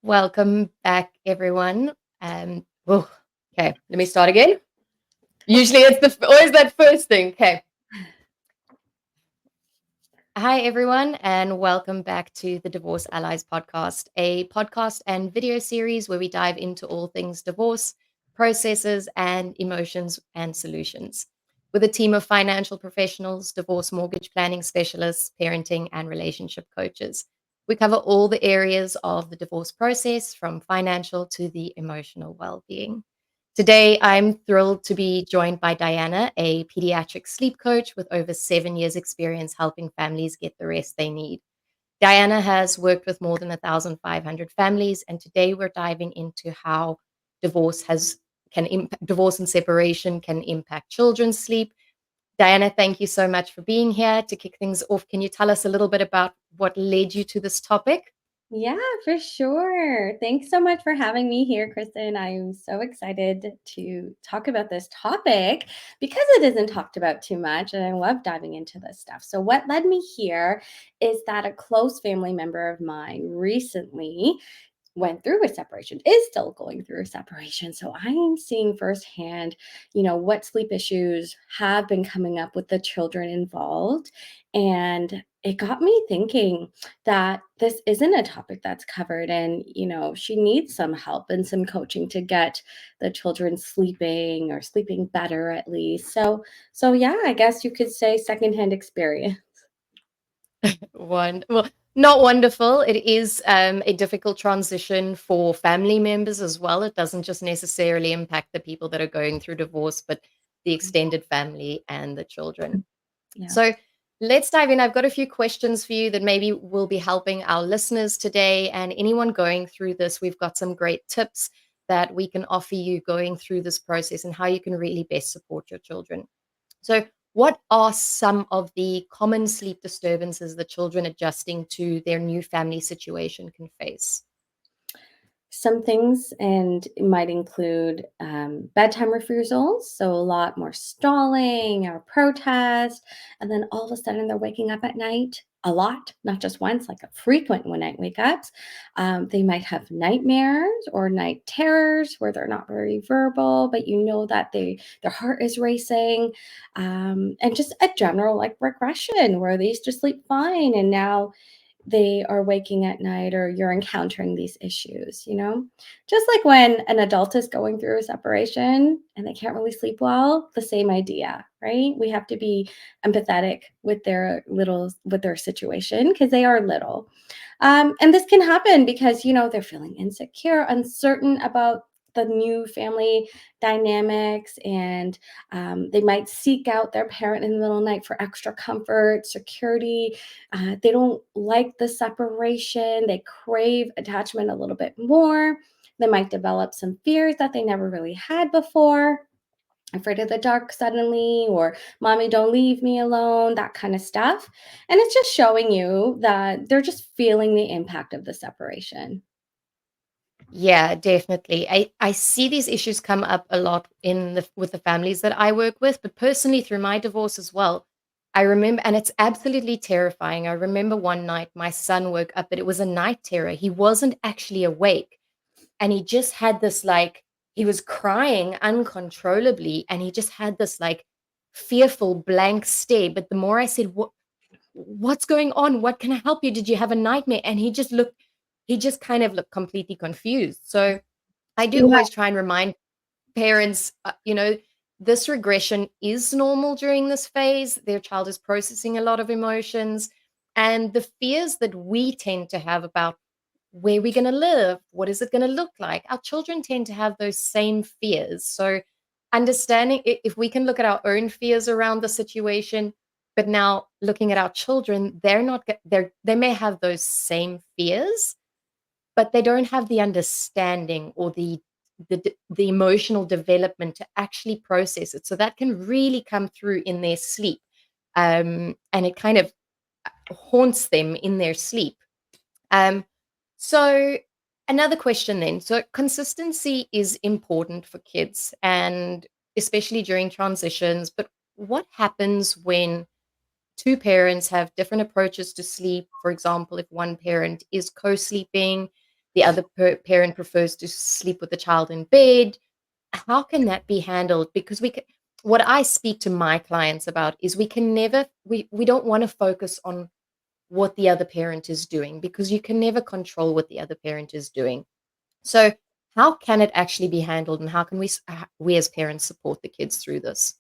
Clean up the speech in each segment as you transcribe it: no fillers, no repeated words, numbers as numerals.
Welcome back, everyone. Oh, okay, let me start again. Usually it's always that first thing. Okay. Hi, everyone, and welcome back to the Divorce Allies podcast, a podcast and video series where we dive into all things divorce, processes, and emotions and solutions. With a team of financial professionals, divorce mortgage planning specialists, parenting, and relationship coaches. We cover all the areas of the divorce process, from financial to the emotional well being. Today, I'm thrilled to be joined by Diana, a pediatric sleep coach with over 7 years' experience helping families get the rest they need. Diana has worked with more than 1,500 families, and today we're diving into how divorce and separation can impact children's sleep. Diana, thank you so much for being here. To kick things off, can you tell us a little bit about what led you to this topic? Yeah, for sure. Thanks so much for having me here, Kristen. I'm so excited to talk about this topic because it isn't talked about too much, and I love diving into this stuff. So, what led me here is that a close family member of mine recently went through a separation, is still going through a separation. So I'm seeing firsthand, what sleep issues have been coming up with the children involved. And it got me thinking that this isn't a topic that's covered. And, she needs some help and some coaching to get the children sleeping or sleeping better at least. So yeah, I guess you could say secondhand experience. Well, not wonderful. It is a difficult transition for family members as well. It doesn't just necessarily impact the people that are going through divorce, but the extended family and the children. Yeah. So let's dive in. I've got a few questions for you that maybe will be helping our listeners today and anyone going through this. We've got some great tips that we can offer you going through this process and how you can really best support your children. So, what are some of the common sleep disturbances that children adjusting to their new family situation can face? Some things, and it might include bedtime refusals, so a lot more stalling or protest, and then all of a sudden they're waking up at night a lot, not just once, like a frequent one night wake ups. They might have nightmares or night terrors where they're not very verbal, but you know that their heart is racing, and just a general like regression where they used to sleep fine and now they are waking at night or you're encountering these issues. Just like when an adult is going through a separation and they can't really sleep well, the same idea, right? We have to be empathetic with their situation because they are little. And this can happen because they're feeling insecure, uncertain about the new family dynamics, and they might seek out their parent in the middle of the night for extra comfort, security. They don't like the separation. They crave attachment a little bit more. They might develop some fears that they never really had before. Afraid of the dark suddenly, or mommy, don't leave me alone, that kind of stuff. And it's just showing you that they're just feeling the impact of the separation. Yeah, definitely. I see these issues come up a lot with the families that I work with, but personally through my divorce as well. I remember, and it's absolutely terrifying. I remember one night my son woke up, but it was a night terror. He wasn't actually awake, and he just had this like he was crying uncontrollably, and he just had this like fearful blank stare. But the more I said, what's going on? What can I help you? Did you have a nightmare? And he just kind of looked completely confused. So I do Yeah. always try and remind parents, this regression is normal during this phase. Their child is processing a lot of emotions. And the fears that we tend to have about where we're going to live, what is it going to look like, our children tend to have those same fears. So, understanding if we can look at our own fears around the situation, but now looking at our children, they're not, they may have those same fears, but they don't have the understanding or the emotional development to actually process it. So that can really come through in their sleep, and it kind of haunts them in their sleep. Um, so another question then. So consistency is important for kids, and especially during transitions. But what happens when two parents have different approaches to sleep? For example, if one parent is co-sleeping, the other parent prefers to sleep with the child in bed. How can that be handled? Because what I speak to my clients about is we can never, we don't want to focus on what the other parent is doing because you can never control what the other parent is doing. So, how can it actually be handled, and how can we as parents support the kids through this?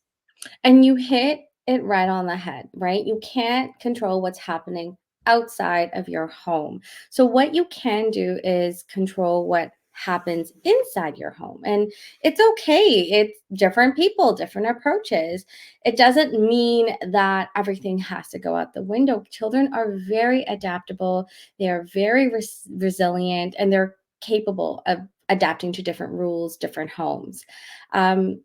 And you hit it right on the head, right? You can't control what's happening outside of your home. So, what you can do is control what happens inside your home. And it's okay. It's different people, different approaches. It doesn't mean that everything has to go out the window. Children are very adaptable, they're very resilient, and they're capable of adapting to different rules, different homes. Um,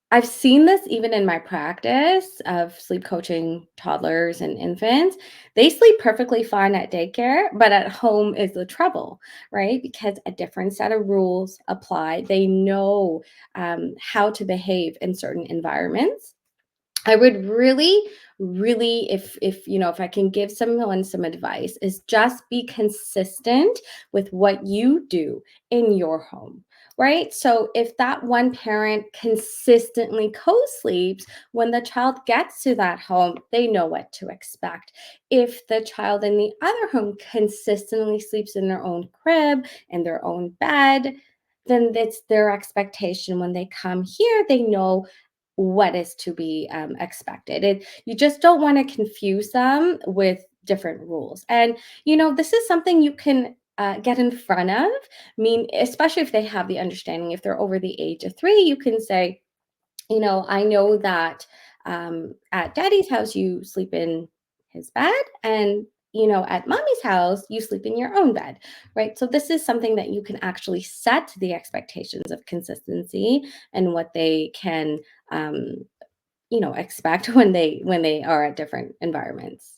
I've seen this even in my practice of sleep coaching toddlers and infants. They sleep perfectly fine at daycare, but at home is the trouble, right? Because a different set of rules apply. They know how to behave in certain environments. I would really, really, if I can give someone some advice, is just be consistent with what you do in your home, right? So if that one parent consistently co-sleeps, when the child gets to that home, they know what to expect. If the child in the other home consistently sleeps in their own crib, in their own bed, then it's their expectation when they come here, they know what is to be expected. You just don't want to confuse them with different rules. And, this is something you can get in front of. I mean, especially if they have the understanding, if they're over the age of 3, you can say, I know that at daddy's house, you sleep in his bed, and at mommy's house, you sleep in your own bed, right? So, this is something that you can actually set the expectations of consistency and what they can, um, expect when they are at different environments.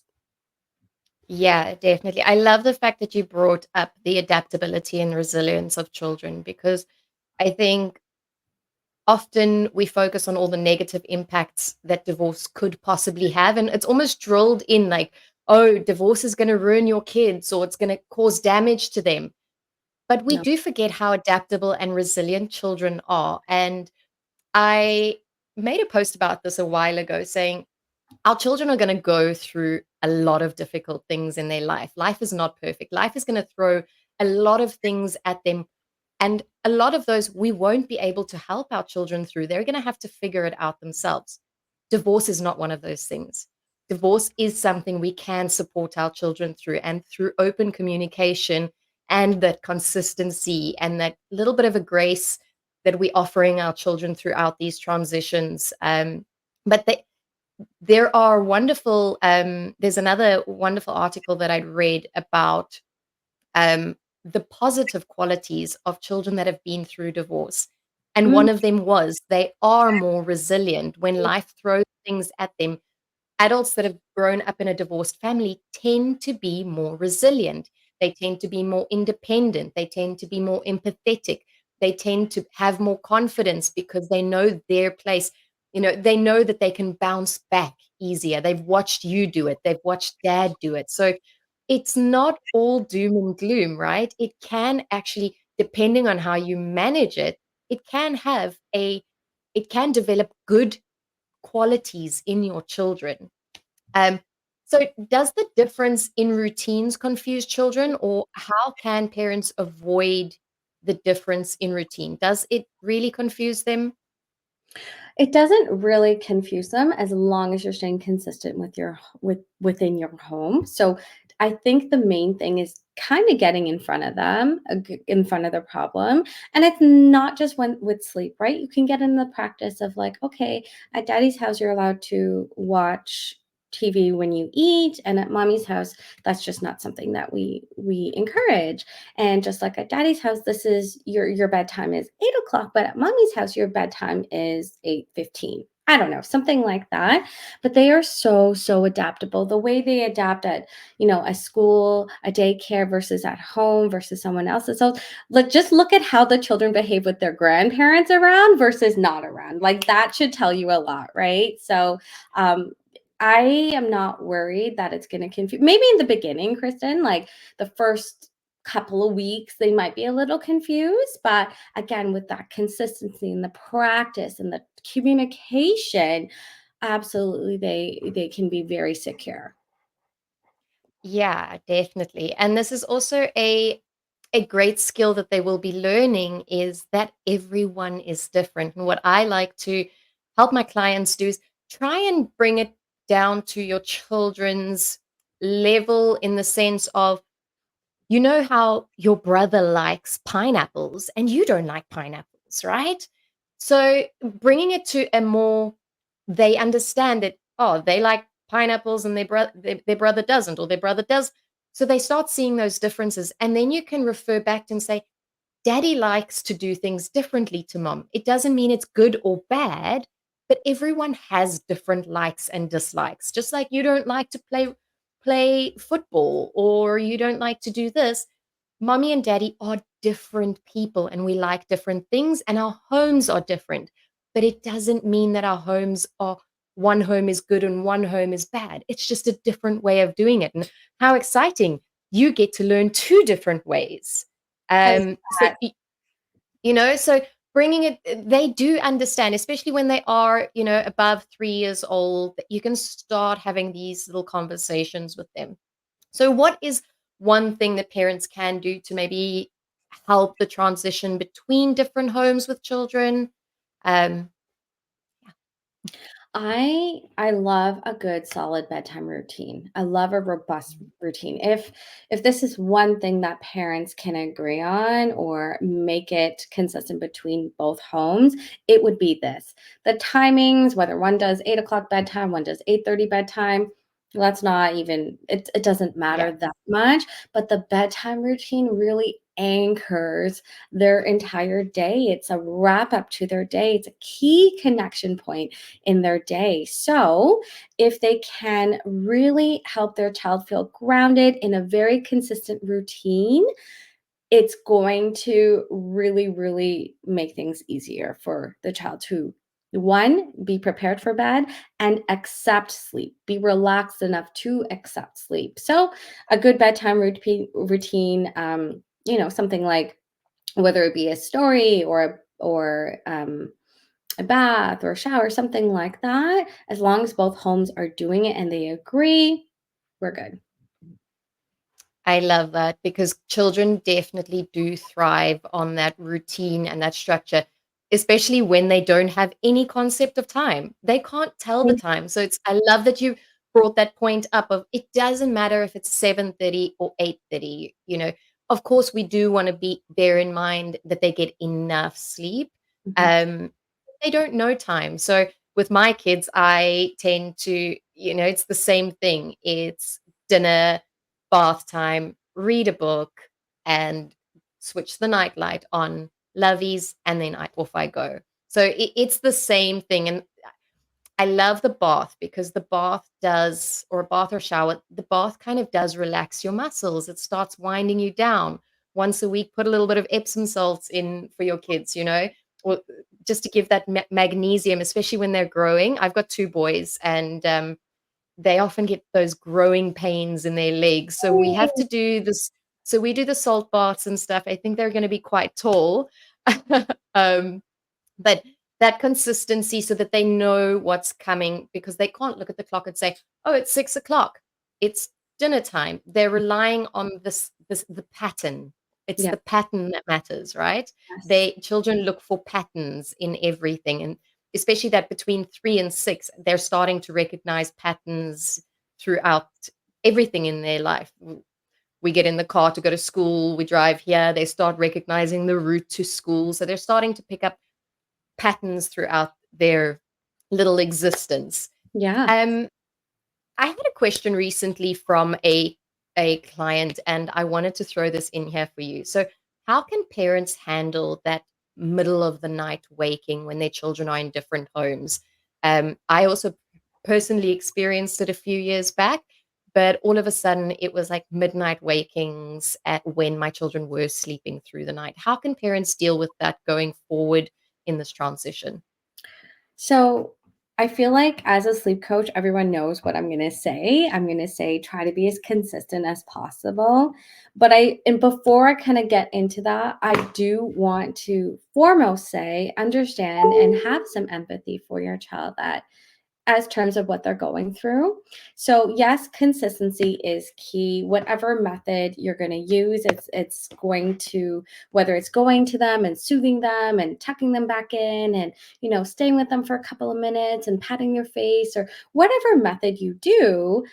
Yeah, definitely. I love the fact that you brought up the adaptability and resilience of children because I think often we focus on all the negative impacts that divorce could possibly have. And it's almost drilled in like, oh, divorce is going to ruin your kids or it's going to cause damage to them. But we No. do forget how adaptable and resilient children are. And I made a post about this a while ago saying, our children are going to go through a lot of difficult things in their life. Life is not perfect. Life is going to throw a lot of things at them. And a lot of those we won't be able to help our children through. They're going to have to figure it out themselves. Divorce is not one of those things. Divorce is something we can support our children through, and through open communication and that consistency and that little bit of a grace that we're offering our children throughout these transitions. But there are wonderful, there's another wonderful article that I'd read about um, the positive qualities of children that have been through divorce. And Mm, one of them was they are more resilient when life throws things at them. Adults that have grown up in a divorced family tend to be more resilient. They tend to be more independent. They tend to be more empathetic. They tend to have more confidence because they know their place. They know that they can bounce back easier. They've watched you do it. They've watched dad do it. So it's not all doom and gloom, right? It can actually, depending on how you manage it, it can have it can develop good qualities in your children. Um, so does the difference in routines confuse children, or how can parents avoid the difference in routine? Does it really confuse them? It doesn't really confuse them as long as you're staying consistent with within your home. So I think the main thing is kind of getting in front of them, in front of the problem. And it's not just when with sleep, right? You can get in the practice of like, okay, at daddy's house, you're allowed to watch TV when you eat, and at mommy's house, that's just not something that we encourage. And just like at daddy's house, this is your bedtime is 8 o'clock, but at mommy's house, your bedtime is 8:15. I don't know, something like that. But they are so, so adaptable. The way they adapt at, a school, a daycare versus at home versus someone else's. So just look at how the children behave with their grandparents around versus not around. Like that should tell you a lot, right? So um I am not worried that it's going to confuse. Maybe in the beginning, Kristen, like the first couple of weeks, they might be a little confused. But again, with that consistency and the practice and the communication, absolutely they can be very secure. Yeah, definitely. And this is also a great skill that they will be learning is that everyone is different. And what I like to help my clients do is try and bring it down to your children's level in the sense of you know how your brother likes pineapples and you don't like pineapples, right? So bringing it to a more, they understand that, oh, they like pineapples and their brother doesn't, or their brother does. So they start seeing those differences. And then you can refer back and say, Daddy likes to do things differently to mom. It doesn't mean it's good or bad, but everyone has different likes and dislikes. Just like you don't like to play football or you don't like to do this, mommy and daddy are different people and we like different things and our homes are different. But it doesn't mean that our homes are one home is good and one home is bad. It's just a different way of doing it. And how exciting you get to learn two different ways. I love So that. so bringing it, they do understand, especially when they are, above 3 years old, that you can start having these little conversations with them. So, what is one thing that parents can do to maybe help the transition between different homes with children? Um, I love a good solid bedtime routine. I love a robust routine. If this is one thing that parents can agree on or make it consistent between both homes, it would be this. The timings, whether one does 8 o'clock bedtime, one does 8:30 bedtime, that's not even it doesn't yeah, matter that much. But the bedtime routine really anchors their entire day. It's a wrap up to their day. It's a key connection point in their day. So, if they can really help their child feel grounded in a very consistent routine, it's going to really, really make things easier for the child to one, be prepared for bed and accept sleep, be relaxed enough to accept sleep. So, a good bedtime routine, something like whether it be a story or a bath or a shower, something like that, as long as both homes are doing it and they agree, we're good. I love that because children definitely do thrive on that routine and that structure, especially when they don't have any concept of time. They can't tell the time. So I love that you brought that point up of it doesn't matter if it's 7:30 or 8:30, Of course, we do want to bear in mind that they get enough sleep. Mhm. Um, they don't know time. So with my kids, I tend to, it's the same thing. It's dinner, bath time, read a book, and switch the nightlight on, lovies, and then off I go. So it's the same thing. And I love the bath because the bath does, or a bath or shower, the bath kind of does relax your muscles. It starts winding you down. Once a week, put a little bit of Epsom salts in for your kids, or just to give that magnesium, especially when they're growing. I've got two boys, and they often get those growing pains in their legs. So we have to do this. So we do the salt baths and stuff. I think they're going to be quite tall. um, but that consistency so that they know what's coming because they can't look at the clock and say, oh, it's 6 o'clock. It's dinner time. They're relying on the pattern. It's Yeah. the pattern that matters, right? Yes. Children look for patterns in everything. And especially that between 3 and 6, they're starting to recognize patterns throughout everything in their life. We get in the car to go to school, we drive here, they start recognizing the route to school. So they're starting to pick up patterns throughout their little existence. Yeah. Um, I had a question recently from a client, and I wanted to throw this in here for you. So, how can parents handle that middle of the night waking when their children are in different homes? I also personally experienced it a few years back, but all of a sudden it was like midnight wakings at when my children were sleeping through the night. How can parents deal with that going forward in this transition? So I feel like as a sleep coach, everyone knows what I'm going to say. I'm going to say try to be as consistent as possible. But and before I kind of get into that, I do want to foremost say, understand and have some empathy for your child that as terms of what they're going through. So yes, consistency is key. Whatever method you're going to use, it's going to, whether it's going to them and soothing them and tucking them back in and staying with them for a couple of minutes and patting their face or whatever method you do,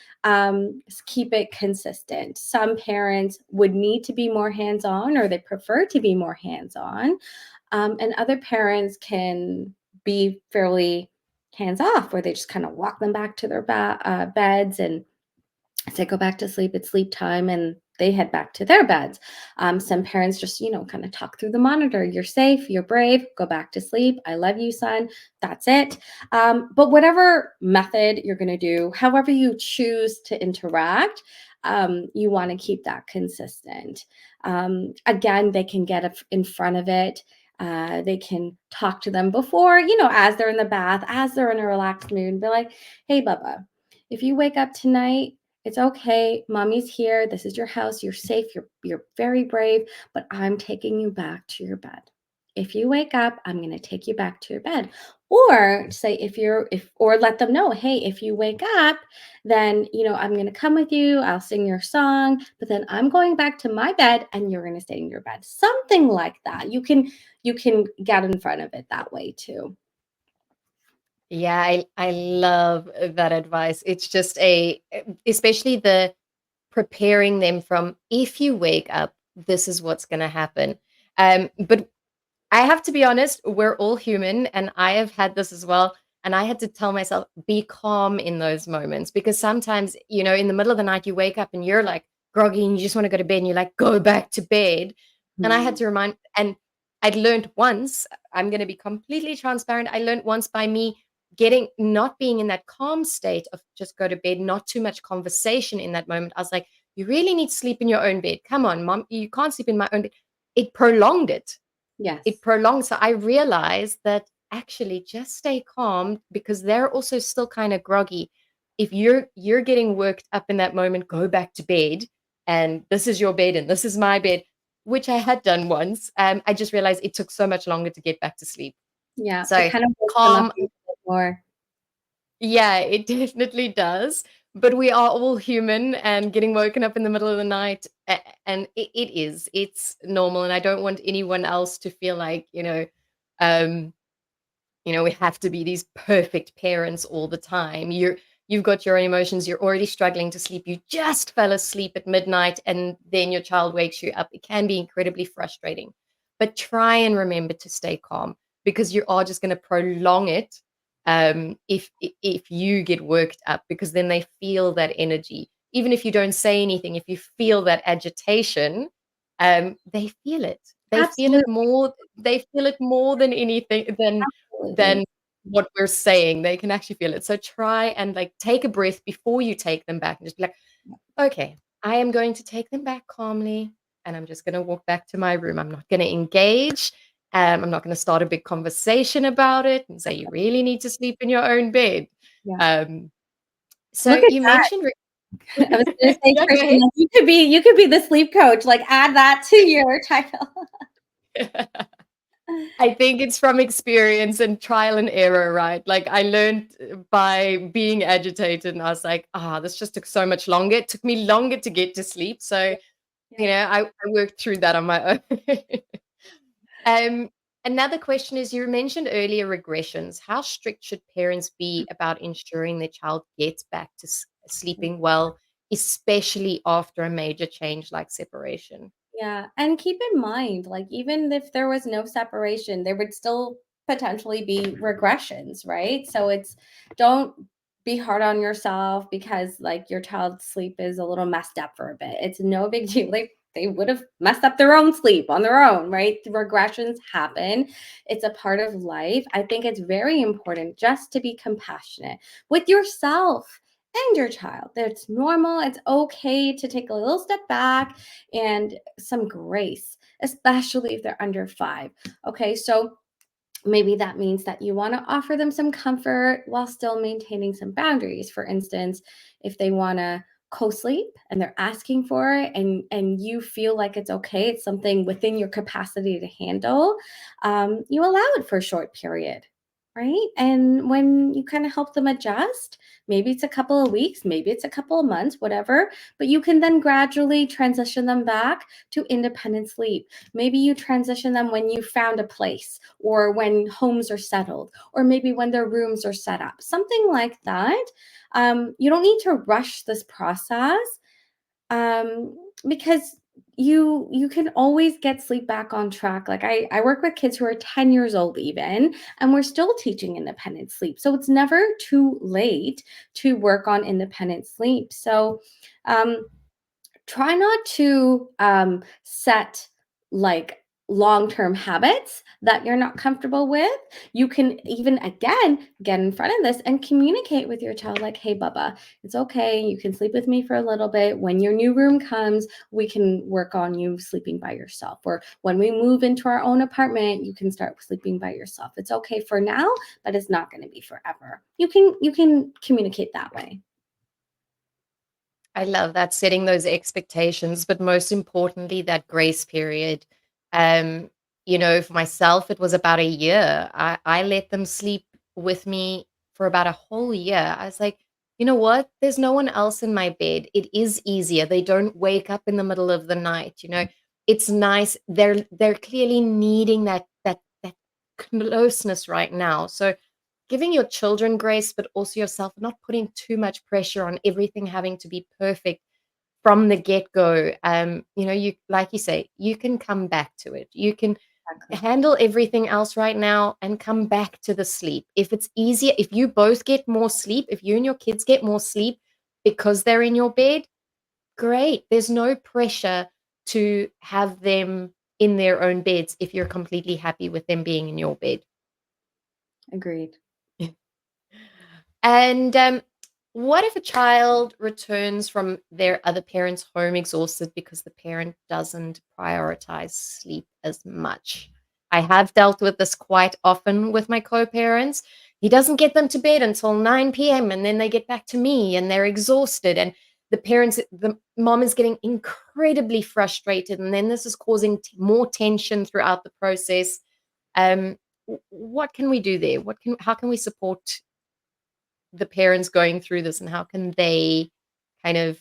keep it consistent. Some parents would need to be more hands-on or they prefer to be more hands-on, and other parents can be fairly hands off where they just kind of walk them back to their beds and say go back to sleep, it's sleep time, and they head back to their beds. Some parents just kind of talk through the monitor, you're safe, you're brave, go back to sleep, I love you son, that's it. But whatever method you're going to do, however you choose to interact, you want to keep that consistent. Again, they can get in front of it. They can talk to them before, as they're in the bath, as they're in a relaxed mood, and be like, hey, Bubba, if you wake up tonight, it's okay. Mommy's here. This is your house. You're safe. You're very brave, but I'm taking you back to your bed. If you wake up, I'm going to take you back to your bed. Or say or let them know, hey, if you wake up, then I'm going to come with you. I'll sing your song, but then I'm going back to my bed and you're going to stay in your bed. Something like that. You can get in front of it that way too. Yeah, I love that advice. It's just especially the preparing them from if you wake up, this is what's going to happen. But I have to be honest, we're all human, and I have had this as well. And I had to tell myself, be calm in those moments because sometimes, in the middle of the night, you wake up and you're like groggy and you just want to go to bed and you're like, go back to bed. And I had Mhm. to remind, and I'd learned once, I'm going to be completely transparent. I learned once by me not being in that calm state of just go to bed, not too much conversation in that moment. I was like, you really need to sleep in your own bed. Come on, mom, you can't sleep in my own bed. It prolonged it. It Yes. prolonged. So I realized that actually just stay calm because they're also still kind of groggy. If you're getting worked up in that moment, go back to bed. And this is your bed and this is my bed, which I had done once. I just realized it took so much longer to get back to sleep. Yeah. It So kind of wakes them up calm, a little bit more. yeah, it definitely does. But we are all human and getting woken up in the middle of the night. And it's normal. And I don't want anyone else to feel like, um, we have to be these perfect parents all the time. You've got your own emotions. You're already struggling to sleep. You just fell asleep at midnight and then your child wakes you up. It can be incredibly frustrating. But try and remember to stay calm because you are just going to prolong it if you get worked up because then they feel that energy. Even if you don't say anything, if you feel that agitation, they feel it. They feel Absolutely. it more. They feel it more than anything than Absolutely. what we're saying. They can actually feel it. So try and like take a breath before you take them back and just be like, okay, I am going to take them back calmly and I'm just going to walk back to my room. I'm not going to engage. I'm not going to start a big conversation about it and say you really need to sleep in your own bed. Yeah. Um, Look so at you that. mentioned, I was gonna say, yeah, go Kristen, ahead. like, you could be the sleep coach, like, add that to your title. I think it's from experience and trial and error, right? Like I learned by being agitated and I was like, this just took so much longer. It took me longer to get to sleep. So, Yeah. I worked through that on my own. um, Another question is you mentioned earlier regressions. How strict should parents be about ensuring their child gets back to sleeping well, especially after a major change like separation? Yeah, and keep in mind, like, even if there was no separation, there would still potentially be regressions, right? So don't be hard on yourself because, like, your child's sleep is a little messed up for a bit. It's no big deal. Like, they would have messed up their own sleep on their own, right? The regressions happen. It's a part of life. I think it's very important just to be compassionate with yourself and your child. It's normal. It's okay to take a little step back and some grace, especially if they're under 5. Okay, so Maybe that means that you want to offer them some comfort while still maintaining some boundaries. For instance, if they want to co-sleep and they're asking for it, and you feel like it's okay, it's something within your capacity to handle, you allow it for a short period, right? And when you kind of help them adjust, maybe it's a couple of weeks, maybe it's a couple of months, whatever, but you can then gradually transition them back to independent sleep. Maybe you transition them when you found a place, or when homes are settled, or maybe when their rooms are set up, something like that. You don't need to rush this process, because you can always get sleep back on track. Like I work with kids who are 10 years old even, and we're still teaching independent sleep. So it's never too late to work on independent sleep. So um, try not to set like long-term habits that you're not comfortable with. You can even again get in front of this and communicate with your child like, hey Bubba, it's okay, you can sleep with me for a little bit. When your new room comes, we can work on you sleeping by yourself, or when we move into our own apartment, you can start sleeping by yourself. It's okay for now, but it's not going to be forever. You can communicate that way. I love that, setting those expectations, but most importantly, that grace period. Um, for myself, it was about a year. I let them sleep with me for about a whole year. I was like, you know what? There's no one else in my bed. It is easier. They don't wake up in the middle of the night. It's nice. They're clearly needing that closeness right now. So giving your children grace, but also yourself, not putting too much pressure on everything having to be perfect from the get-go. You, like you say, you can come back to it. You can Exactly. handle everything else right now and come back to the sleep. If it's easier, if you both get more sleep, if you and your kids get more sleep because they're in your bed, great. There's no pressure to have them in their own beds if you're completely happy with them being in your bed. Agreed. And what if a child returns from their other parent's home exhausted because the parent doesn't prioritize sleep as much? I have dealt with this quite often with my co parents. He doesn't get them to bed until 9 p.m. and then they get back to me and they're exhausted. And the mom is getting incredibly frustrated. And then this is causing more tension throughout the process. Um, what can we do there? How can we support the parents going through this, and how can they kind of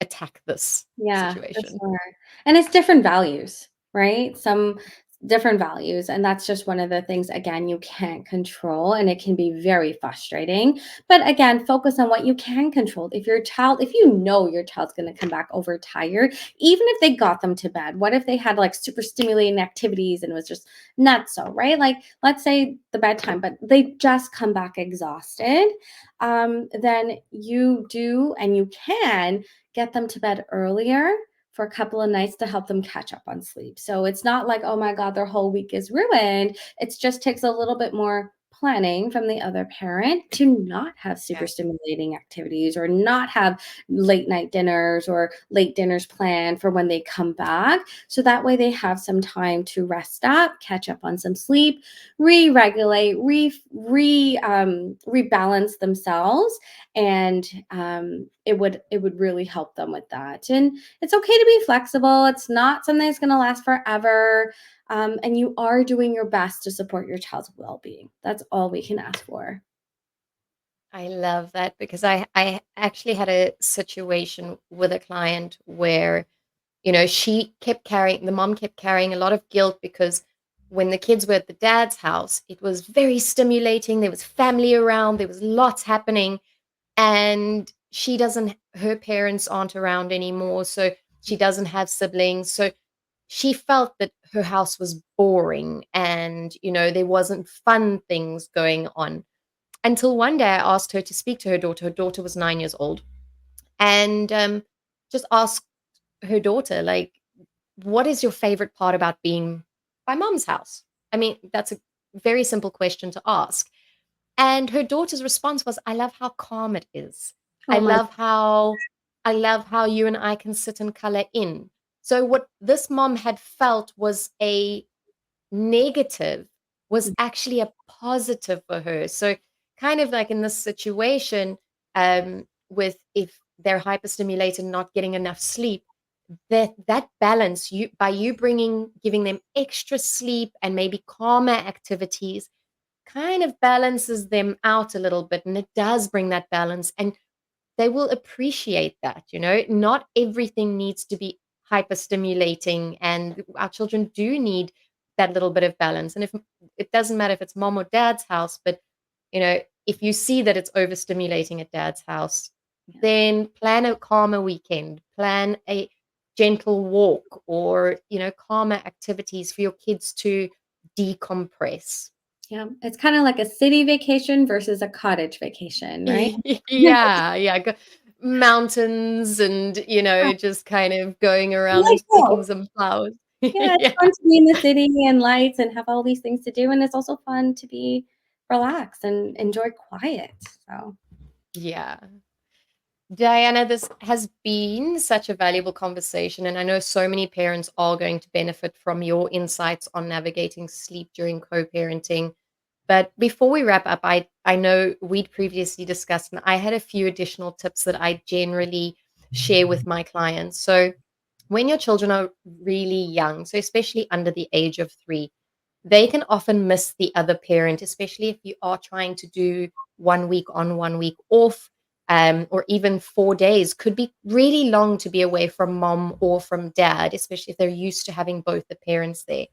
attack this Yeah, for situation? sure. And it's different values, right? Some different values. And that's just one of the things, again, you can't control. And it can be very frustrating. But again, focus on what you can control. If you know your child's going to come back overtired, even if they got them to bed, what if they had like super stimulating activities and it was just nuts, so, right? Like, let's say the bedtime, but they just come back exhausted. Then you do and you can get them to bed earlier for a couple of nights to help them catch up on sleep. So it's not like, oh my God, their whole week is ruined. It just takes a little bit more planning from the other parent to not have super Yeah. stimulating activities, or not have late night dinners or late dinners planned for when they come back. So that way they have some time to rest up, catch up on some sleep, re-regulate, rebalance themselves, and it would really help them with that. And it's okay to be flexible. It's not something that's going to last forever, and you are doing your best to support your child's well-being. That's all we can ask for. I love that, because I actually had a situation with a client where, the mom kept carrying a lot of guilt, because when the kids were at the dad's house, it was very stimulating. There was family around, there was lots happening, and her parents aren't around anymore, so she doesn't have siblings. So she felt that her house was boring, and there wasn't fun things going on, until one day I asked her to speak to her daughter. Her daughter was 9 years old, and just asked her daughter, like, what is your favorite part about being by mom's house? I mean, that's a very simple question to ask. And her daughter's response was, I love how calm it is. I Oh my. love how I love how you and I can sit and color in. So what this mom had felt was a negative was actually a positive for her. So kind of like in this situation, with if they're hyperstimulated, not getting enough sleep, that balance, you by you bringing giving them extra sleep and maybe calmer activities, kind of balances them out a little bit, and it does bring that balance, and they will appreciate that, not everything needs to be hyper-stimulating, and our children do need that little bit of balance. And if it doesn't matter if it's mom or dad's house, but if you see that it's overstimulating at dad's house, Yeah. then plan a calmer weekend, plan a gentle walk, or calmer activities for your kids to decompress. Yeah, it's kinda like a city vacation versus a cottage vacation, right? Yeah, yeah, mountains, and, Yeah, just kind of going around picking delightful. some flowers. Yeah, it's Yeah. fun to be in the city and lights and have all these things to do, and it's also fun to be relaxed and enjoy quiet, so Yeah. Diana, this has been such a valuable conversation, and I know so many parents are going to benefit from your insights on navigating sleep during co-parenting. But before we wrap up, I know we'd previously discussed, and I had a few additional tips that I generally share with my clients. So when your children are really young, so especially under the age of 3, they can often miss the other parent, especially if you are trying to do 1 week on, 1 week off, or even 4 days could be really long to be away from mom or from dad, especially if they're used to having both the parents there.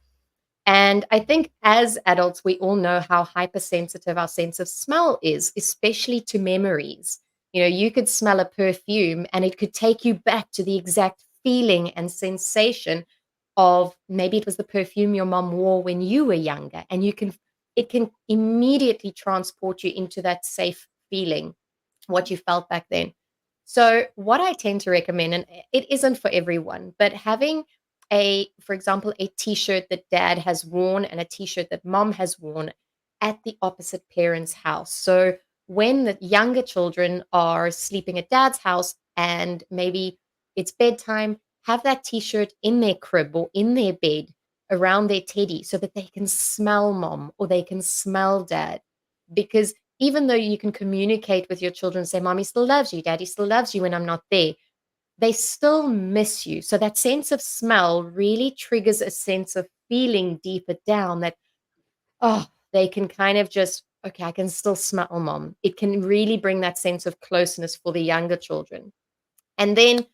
And I think as adults, we all know how hypersensitive our sense of smell is, especially to memories. You could smell a perfume and it could take you back to the exact feeling and sensation of maybe it was the perfume your mom wore when you were younger. And it can immediately transport you into that safe feeling, what you felt back then. So, what I tend to recommend, and it isn't for everyone, but having for example, a t-shirt that dad has worn and a t-shirt that mom has worn at the opposite parent's house. So, when the younger children are sleeping at dad's house and maybe it's bedtime, have that t-shirt in their crib or in their bed around their teddy so that they can smell mom or they can smell dad. Because even though you can communicate with your children, say, mommy still loves you, daddy still loves you when I'm not there, they still miss you. So that sense of smell really triggers a sense of feeling deeper down that, oh, they can kind of just, okay, I can still smell mom. It can really bring that sense of closeness for the younger children. And then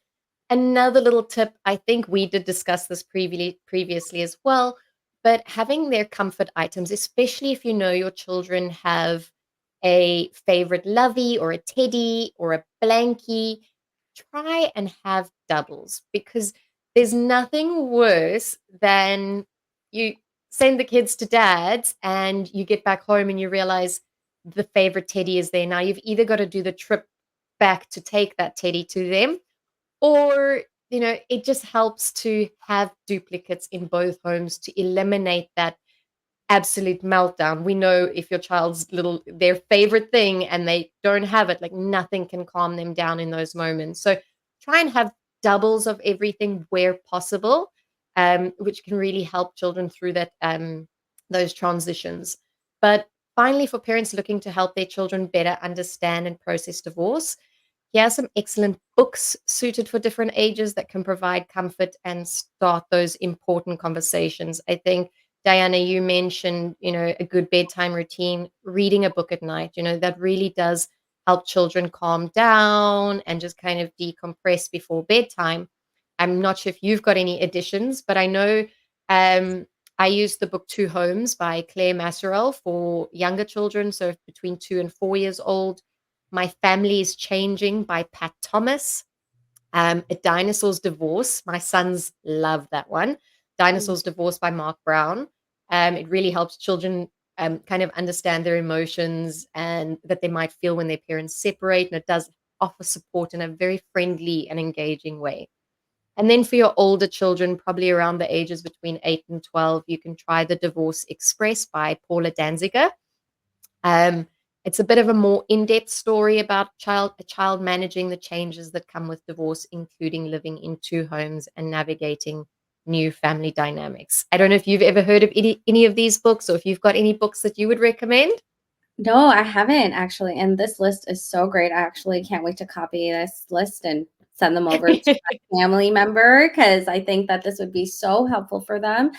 another little tip, I think we did discuss this previously as well, but having their comfort items, especially if you know your children have a favorite lovey or a teddy or a blankie, try and have doubles, because there's nothing worse than you send the kids to dad's and you get back home and you realize the favorite teddy is there. Now you've either got to do the trip back to take that teddy to them, or, it just helps to have duplicates in both homes to eliminate that absolute meltdown. We know if your child's their favorite thing and they don't have it, like nothing can calm them down in those moments. So try and have doubles of everything where possible, which can really help children through those transitions. But finally, for parents looking to help their children better understand and process divorce, here are some excellent books suited for different ages that can provide comfort and start those important conversations. I think, Diana, you mentioned, a good bedtime routine, reading a book at night, that really does help children calm down and just kind of decompress before bedtime. I'm not sure if you've got any additions, but I know um, I use the book Two Homes by Claire Masserell for younger children, so between 2 and 4 years old. My Family is Changing by Pat Thomas. A Dinosaur's Divorce. My sons love that one. Mm. Dinosaur's Divorce by Mark Brown. It really helps children kind of understand their emotions and that they might feel when their parents separate. And it does offer support in a very friendly and engaging way. And then for your older children, probably around the ages between 8 and 12, you can try The Divorce Express by Paula Danziger. Um, it's a bit of a more in-depth story about a child managing the changes that come with divorce, including living in two homes and navigating new family dynamics. I don't know if you've ever heard of any of these books, or if you've got any books that you would recommend. No, I haven't actually, and this list is so great. I actually can't wait to copy this list and send them over to my family member because I think that this would be so helpful for them.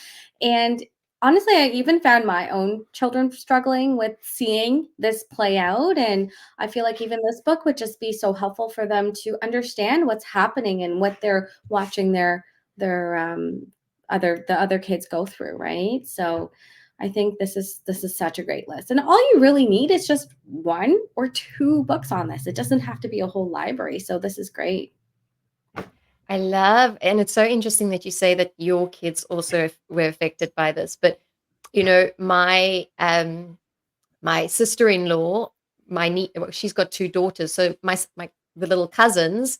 And honestly, I even found my own children struggling with seeing this play out, and I feel like even this book would just be so helpful for them to understand what's happening and what they're watching their the other kids go through, right? So I think this is such a great list. And all you really need is just one or two books on this. It doesn't have to be a whole library. So this is great. I love, and it's so interesting that you say that your kids also were affected by this. But my sister-in-law, well, she's got two daughters, so my the little cousins,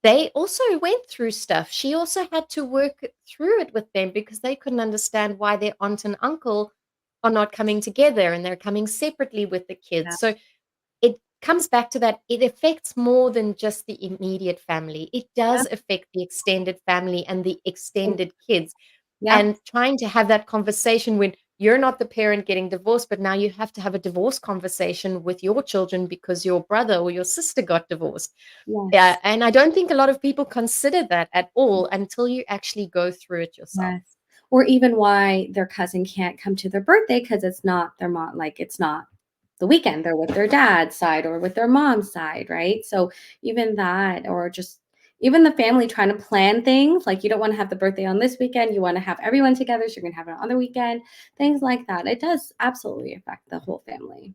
they also went through stuff. She also had to work through it with them because they couldn't understand why their aunt and uncle are not coming together and they're coming separately with the Yeah. kids. So it comes back to that it affects more than just the immediate family. It Yeah. does affect the extended family and the And extended kids. yeah. And trying to have that conversation when you're not the parent getting divorced, but now you have to have a divorce conversation with your children because your brother or your sister got divorced. Yeah, Yes. and I don't think a lot of people consider that at all until you actually go through it yourself. Yes. Or even why their cousin can't come to their birthday because it's not their mom, like it's not the weekend. They're with their dad's side or with their mom's side, right? So even that, or just even the family trying to plan things, like you don't want to have the birthday on this weekend, you want to have everyone together, so you're gonna have it on the other weekend, things like that. It does absolutely affect the whole family.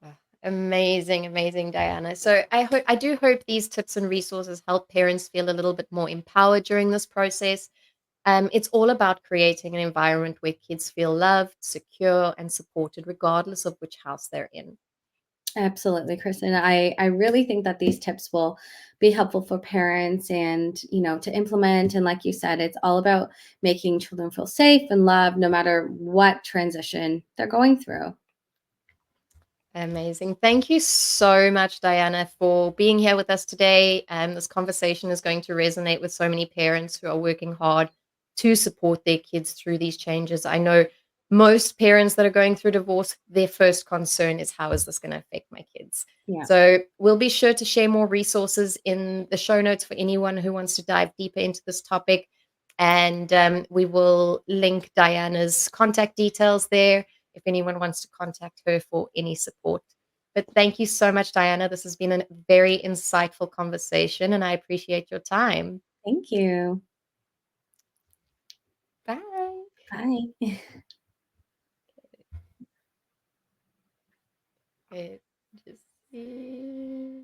Ah, amazing, amazing, Diana. So I do hope these tips and resources help parents feel a little bit more empowered during this process. It's all about creating an environment where kids feel loved, secure, and supported, regardless of which house they're in. Absolutely, Kristen. I really think that these tips will be helpful for parents and, to implement. And like you said, it's all about making children feel safe and loved no matter what transition they're going through. Amazing. Thank you so much, Diana, for being here with us today. This conversation is going to resonate with so many parents who are working hard to support their kids through these changes. I know most parents that are going through divorce, their first concern is, how is this going to affect my kids? Yeah. So we'll be sure to share more resources in the show notes for anyone who wants to dive deeper into this topic. And we will link Diana's contact details there if anyone wants to contact her for any support. But thank you so much, Diana. This has been a very insightful conversation, and I appreciate your time. Thank you. Bye. Bye. Okay, just see.